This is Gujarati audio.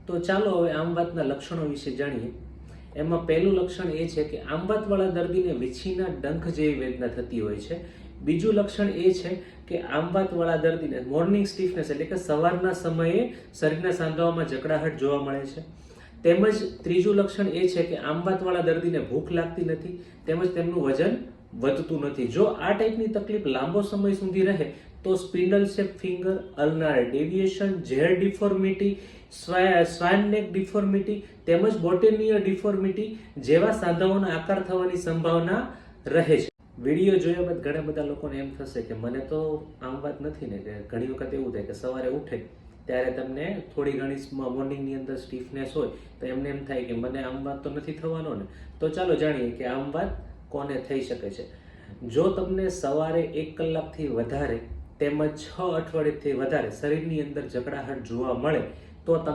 તો ચાલો હવે આમ વાતના લક્ષણો વિશે જાણીએ. એમાં પહેલું લક્ષણ એ છે કે આમ વાતવાળા દર્દીને વીછીના ડંખ જેવી વેદના થતી હોય છે. બીજું લક્ષણ એ છે કે આમ વાતવાળા દર્દીને મોર્નિંગ સ્ટીફનેસ એટલે કે સવારના સમયે શરીરના સાંધાઓમાં જકડાહટ જોવા મળે છે. તેમજ ત્રીજું લક્ષણ એ છે કે આમ વાતવાળા દર્દીને ભૂખ લાગતી નથી તેમજ તેમનું વજન વધતું નથી. જો આ ટાઈપની તકલીફ લાંબો સમય સુધી રહે તો સ્પિન્ડલ શેપ ફિંગર, અલ્નાર ડેવિએશન, ઝેર ડિફોર્મિટી, સ્વાન નેક ડિફોર્મિટી તેમજ બોટેનિયર ડિફોર્મિટી જેવા સાંધાઓના આકાર થવાની સંભાવના રહે છે. વિડીયો જોયા બાદ ઘણા બધા લોકોને એમ થશે કે મને તો આમ વાત નથી ને, કે ઘણી વખત એવું થાય કે સવારે ઉઠે ત્યારે તમને થોડી ઘણી મોર્નિંગની અંદર સ્ટીફનેસ હોય તો એમને એમ થાય કે મને આમ વાત તો નથી થવાનો ને. તો ચાલો જાણીએ કે આમ વાત કોને થઈ શકે છે. જો તમને સવારે 1 કલાકથી વધારે તેમજ 6 અઠવાડિયાથી વધારે શરીરની અંદર જકડાહટ જોવા મળે તો